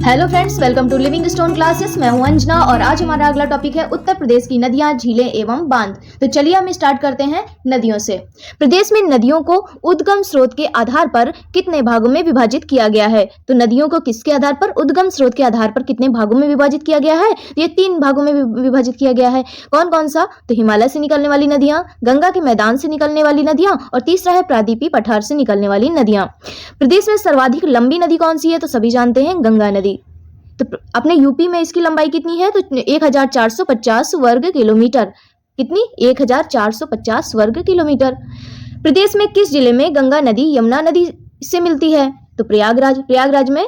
Hello friends, welcome to Living Stone Classes. मैं हूं अंजना और आज हमारा अगला टॉपिक है उत्तर प्रदेश की नदियां, झीलें एवं बांध। तो चलिए हम स्टार्ट करते हैं नदियों से। प्रदेश में नदियों को उद्गम स्रोत के आधार पर कितने भागों में विभाजित किया गया है? तो नदियों को किसके आधार पर, उद्गम स्रोत के आधार पर कितने भागों में विभाजित किया गया है? ये 3 भागों में विभाजित किया गया है। कौन कौन सा? तो हिमालय से निकलने वाली नदियां, गंगा के मैदान से निकलने वाली नदियां और तीसरा है प्रादीपी पठार से निकलने वाली नदियां। प्रदेश में सर्वाधिक लंबी नदी कौन सी है? तो सभी जानते हैं, गंगा नदी। तो अपने यूपी में इसकी लंबाई कितनी है? तो 1450 वर्ग किलोमीटर। कितनी? 1450 वर्ग किलोमीटर। प्रदेश में किस जिले में गंगा नदी यमुना नदी से मिलती है? तो प्रयागराज में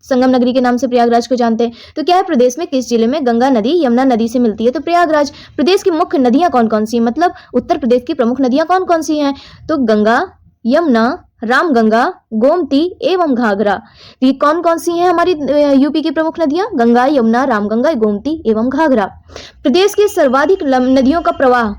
संगम नगरी के नाम से प्रयागराज को जानते हैं। तो क्या है, प्रदेश में किस जिले में गंगा नदी यमुना नदी से मिलती है? तो प्रयागराज। प्रदेश की मुख्य नदियां कौन कौन सी हैं? मतलब उत्तर प्रदेश की प्रमुख नदियां कौन कौन सी हैं? तो गंगा, यमुना, रामगंगा, गोमती एवं घाघरा। तो ये कौन कौन सी हैं हमारी यूपी की प्रमुख नदियां? गंगा, यमुना, रामगंगा, गोमती एवं घाघरा। प्रदेश की सर्वाधिक नदियों का प्रवाह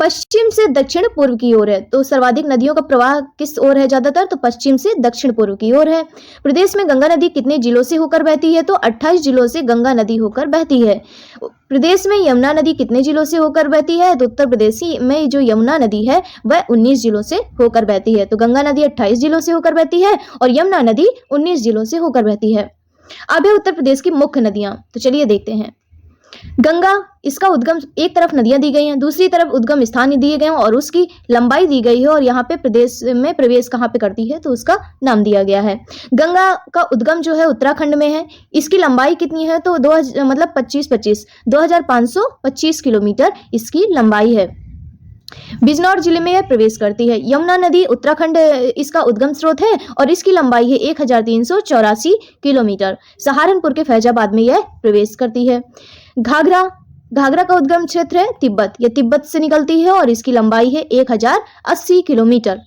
पश्चिम से दक्षिण पूर्व की ओर है। तो सर्वाधिक नदियों का प्रवाह किस ओर है? ज्यादातर तो पश्चिम से दक्षिण पूर्व की ओर है। प्रदेश में गंगा नदी कितने जिलों से होकर बहती है? तो 28 जिलों से गंगा नदी होकर बहती है। प्रदेश में यमुना नदी कितने जिलों से होकर बहती है? तो उत्तर प्रदेश में जो यमुना नदी है वह 19 जिलों से होकर बहती है। तो गंगा नदी 28 जिलों से होकर बहती है और यमुना नदी 19 जिलों से होकर बहती है। अब है उत्तर प्रदेश की मुख्य नदियां। तो चलिए देखते हैं। गंगा, इसका उद्गम, एक तरफ नदियां दी गई हैं, दूसरी तरफ उद्गम स्थान दिए गए हैं और उसकी लंबाई दी गई है और यहाँ पे प्रदेश में प्रवेश कहाँ पे करती है तो उसका नाम दिया गया है। गंगा का उद्गम जो है उत्तराखंड में है। इसकी लंबाई कितनी है? तो 2525 किलोमीटर इसकी लंबाई है। बिजनौर जिले में यह प्रवेश करती है। यमुना नदी उत्तराखंड इसका उद्गम स्रोत है और इसकी लंबाई है 1384 किलोमीटर। सहारनपुर के फैजाबाद में यह प्रवेश करती है। घाघरा का उद्गम क्षेत्र है तिब्बत। यह तिब्बत से निकलती है और इसकी लंबाई है 1080 किलोमीटर।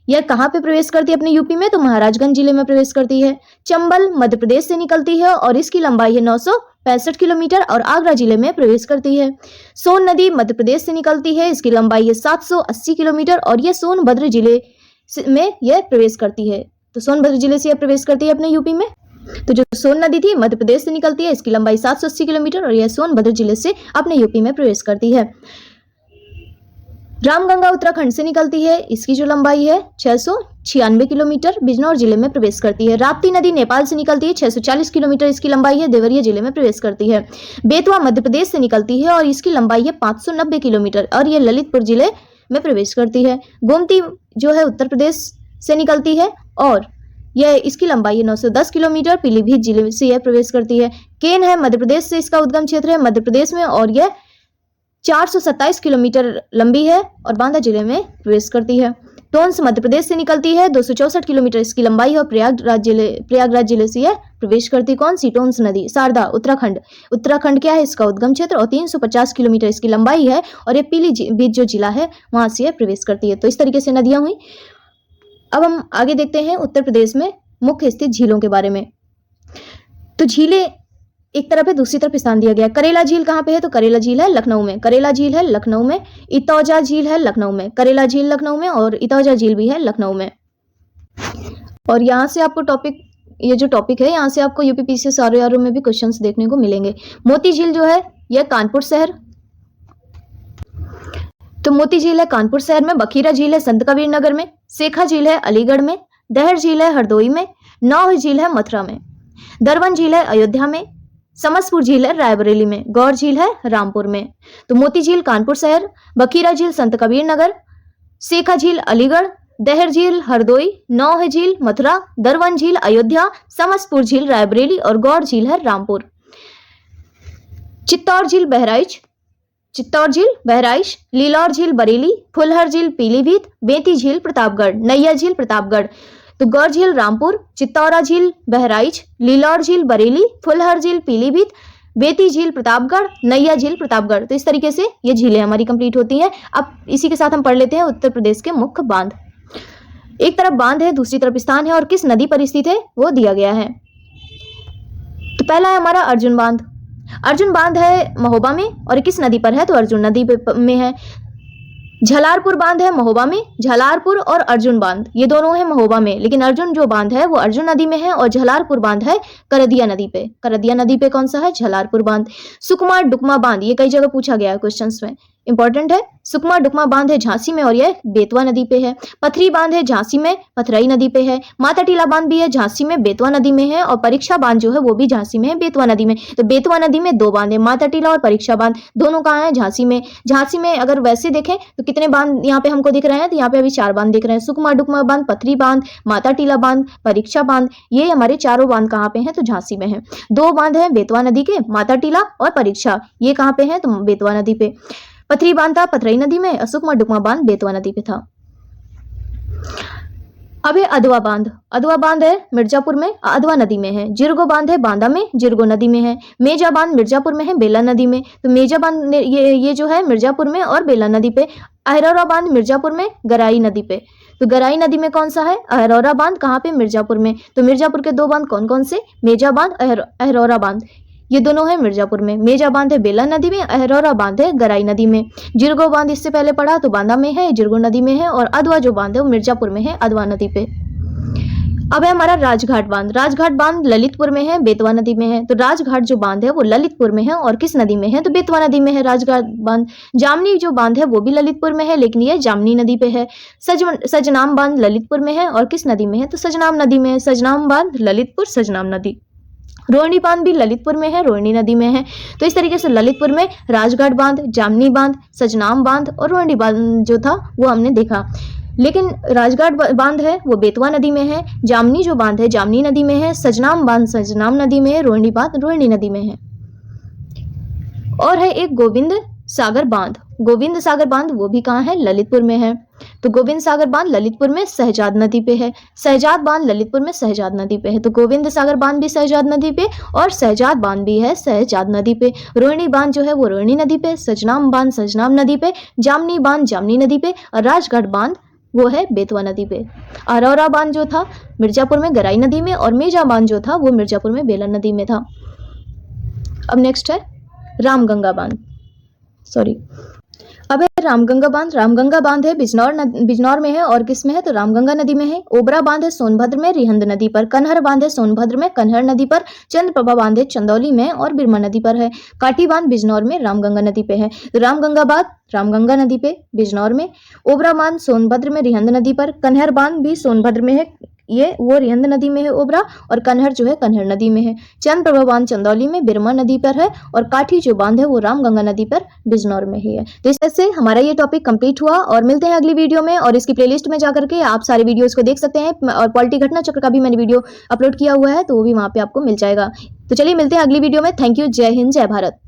यह कहाँ पे प्रवेश करती है अपने यूपी में? तो महाराजगंज जिले में प्रवेश करती है। चंबल मध्य प्रदेश से निकलती है और इसकी लंबाई है 965 किलोमीटर और आगरा जिले में प्रवेश करती है। सोन नदी मध्य प्रदेश से निकलती है, इसकी लंबाई है 780 किलोमीटर और यह सोनभद्र जिले में यह प्रवेश करती है। तो सोनभद्र जिले से यह प्रवेश करती है अपने यूपी में। तो जो सोन नदी थी मध्य प्रदेश से निकलती है, इसकी लंबाई 780 किलोमीटर और यह सोनभद्र जिले से अपने यूपी में प्रवेश करती है। रामगंगा उत्तराखंड से निकलती है, इसकी जो लंबाई है 696 किलोमीटर, बिजनौर जिले में प्रवेश करती है। राप्ती नदी नेपाल से निकलती है, 640 किलोमीटर इसकी लंबाई है, देवरिया जिले में प्रवेश करती है। बेतवा मध्य प्रदेश से निकलती है और इसकी लंबाई है 590 किलोमीटर और यह ललितपुर जिले में प्रवेश करती है। गोमती जो है उत्तर प्रदेश से निकलती है और यह इसकी लंबाई है 910 किलोमीटर, पीलीभीत जिले से यह प्रवेश करती है। केन है मध्य प्रदेश से इसका उद्गम क्षेत्र है मध्य प्रदेश में और यह 427 किलोमीटर लंबी है और बांदा जिले में प्रवेश करती है। टोंस मध्य प्रदेश से निकलती है, 264 किलोमीटर इसकी लंबाई है और प्रयागराज जिले से यह प्रवेश करती है। कौन सी? टोंस नदी। शारदा उत्तराखंड क्या है इसका उद्गम क्षेत्र और 350 किलोमीटर इसकी लंबाई है और यह पीलीभीत जो जिला है वहां से यह प्रवेश करती है। तो इस तरीके से नदियां हुई। अब हम आगे देखते हैं उत्तर प्रदेश में मुख्य स्थित झीलों के बारे में। तो झीलें एक तरफ है, दूसरी तरफ स्थान दिया गया। करेला झील कहाँ पे है? तो करेला झील है लखनऊ में। करेला झील है लखनऊ में। इतौजा झील है लखनऊ में। करेला झील लखनऊ में और इतौजा झील भी है लखनऊ में। और यहाँ से आपको ये जो टॉपिक है यहाँ से आपको यूपीपीसीएस आरओ में भी क्वेश्चंस देखने को मिलेंगे। मोती झील जो है यह कानपुर शहर, तो मोती झील है कानपुर शहर में। बखीरा झील है संत कबीर नगर में। सेखा झील है अलीगढ़ में। दहर झील है हरदोई में। नौह झील है मथुरा में। दरवन झील है अयोध्या में। समसपुर झील है रायबरेली में। गौर झील है रामपुर में। तो मोती झील कानपुर शहर, बखीरा झील संत कबीर नगर, सेखा झील अलीगढ़, दहर झील हरदोई, नौह झील मथुरा, दरवन झील अयोध्या, समसपुर झील रायबरेली और गौर झील है रामपुर। चित्तौड़ झील बहराइच, लीलौर झील बरेली, फुलहर झील पीलीभीत, बेती झील प्रतापगढ़, नैया झील प्रतापगढ़। तो गौर झील रामपुर, चित्तौरा झील बहराइच, लीलौर झील बरेली, फुलहर झील पीलीभीत, बेती झील प्रतापगढ़, नैया झील प्रतापगढ़। तो इस तरीके से ये झीलें हमारी कंप्लीट होती हैं। अब इसी के साथ हम पढ़ लेते हैं उत्तर प्रदेश के मुख्य बांध। एक तरफ बांध है, दूसरी तरफ स्थान है और किस नदी पर स्थित है वो दिया गया है। तो पहला है हमारा अर्जुन बांध। अर्जुन बांध है महोबा में और किस नदी पर है? तो अर्जुन नदी में है। झलारपुर बांध है महोबा में, झलारपुर और अर्जुन बांध ये दोनों है महोबा में, लेकिन अर्जुन जो बांध है वो अर्जुन नदी में है और झलारपुर बांध है करदिया नदी पे। करदिया नदी पे कौन सा है? झलारपुर बांध। सुकमा डुकमा बांध ये कई जगह पूछा गया है क्वेश्चंस में, इंपॉर्टेंट है। सुकमा डुकमा बांध है झांसी में और यह बेतवा नदी पे है। पथरी बांध है झांसी में, पथरई नदी पे है। माता टीला बांध भी है झांसी में, बेतवा नदी में है। और परीक्षा बांध जो है वो भी झांसी में है, बेतवा नदी में। तो बेतवा नदी में दो बांध है, माता टीला और परीक्षा बांध, दोनों कहाँ है? झांसी में। झांसी में अगर वैसे देखें तो कितने बांध यहाँ पे हमको दिख रहे हैं? तो यहाँ पे अभी 4 बांध दिख रहे हैं, सुकमा डुकमा बांध, पथरी बांध, माता टीला बांध, परीक्षा बांध। ये हमारे चारों बांध कहाँ पे हैं? तो झांसी में है। 2 बांध है बेतवा नदी के, माता टीला और परीक्षा, ये कहाँ पे है? तो बेतवा नदी पे। पथरी बांध था पथरई नदी में, सुकमा डुकमा बांध बेतवा नदी पे था। अब है अधवा बांध। अधवा बांध है मिर्जापुर में, अधवा नदी में है। जिरगो बांध है बांदा में, जिरगो नदी में है। मेजा बांध मिर्जापुर में है, बेला नदी में। तो मेजा बांध ये जो है मिर्जापुर में और बेला नदी पे। अहरौरा बांध मिर्जापुर में, गराई नदी पे। तो गराई नदी में कौन सा है? अहरौरा बांध। कहाँ पे? मिर्जापुर में। तो मिर्जापुर के 2 बांध कौन कौन से? मेजा बांध, अहरौरा बांध, ये दोनों है मिर्जापुर में। मेजा बांध है बेला नदी में, अहरौरा बांध है गराई नदी में। जिरगो बांध इससे पहले पढ़ा तो बांदा में है, जिरगो नदी में है। और अधवा जो बांध है वो मिर्जापुर में है, अधवा नदी पे। अब है हमारा राजघाट बांध। राजघाट बांध ललितपुर में है, बेतवा नदी में है। तो राजघाट जो बांध है वो ललितपुर में है और किस नदी में है? तो बेतवा नदी में है राजघाट बांध। जामनी जो बांध है वो भी ललितपुर में है, लेकिन ये जामनी नदी पे है। सजनाम बांध ललितपुर में है और किस नदी में है? तो सजनाम नदी में है। सजनाम बांध ललितपुर, सजनाम नदी। रोहिणी बांध भी ललितपुर में है, रोहिणी नदी में है। तो इस तरीके से ललितपुर में राजघाट बांध, जामनी बांध, सजनाम बांध और रोहिणी बांध जो था वो हमने देखा। लेकिन राजघाट बांध है वो बेतवा नदी में है, जामनी जो बांध है जामनी नदी में है, सजनाम बांध सजनाम नदी में है, रोहिणी बांध रोहिणी नदी में है। और है एक गोविंद सागर बांध। गोविंद सागर बांध वो भी कहाँ है? ललितपुर में है। तो गोविंद सागर बांध ललितपुर में सहजाद नदी पे है। सहजाद बांध ललितपुर में सहजाद नदी पे है। तो गोविंद सागर बांध भी सहजाद नदी पे और सहजाद बांध भी है सहजाद नदी पे। रोहिणी बांध जो है वो रोहिणी नदी पे, सजनाम बांध सजनाम नदी पे, जामनी बांध जामनी नदी पे और राजघाट बांध वो है बेतवा नदी पे। अहरौरा बांध जो था मिर्जापुर में गराई नदी में और मेजा बांध जो था वो मिर्जापुर में बेला नदी में था। अब नेक्स्ट है रामगंगा बांध, अब है रामगंगा बांध। रामगंगा बांध है बिजनौर में है और किस में है? तो रामगंगा नदी में है। ओबरा बांध है सोनभद्र में, रिहंद नदी पर। कन्हर बांध है सोनभद्र में, कन्हर नदी पर। चंद्रप्रभा बांध है चंदौली में और बिरमा नदी पर है। काठी बांध बिजनौर में, रामगंगा नदी पे है। तो रामगंगा बांध रामगंगा नदी पे बिजनौर में, ओबरा बांध सोनभद्र में रिहंद नदी पर, कन्हर बांध भी सोनभद्र में है, ये वो रिहंद नदी में है ओबरा, और कन्हर जो है कन्हर नदी में है। चंद्रप्रभा बांध चंदौली में बिरमा नदी पर है और काठी जो बांध है वो रामगंगा नदी पर बिजनौर में ही है। तो इस तरह से हमारा ये टॉपिक कंप्लीट हुआ और मिलते हैं अगली वीडियो में। और इसकी प्लेलिस्ट में जाकर के आप सारे वीडियोस को देख सकते हैं और पॉलिटी घटना चक्र का भी मैंने वीडियो अपलोड किया हुआ है, तो वो भी वहाँ पे आपको मिल जाएगा। तो चलिए मिलते हैं अगली वीडियो में। Thank you. जय हिंद, जय भारत।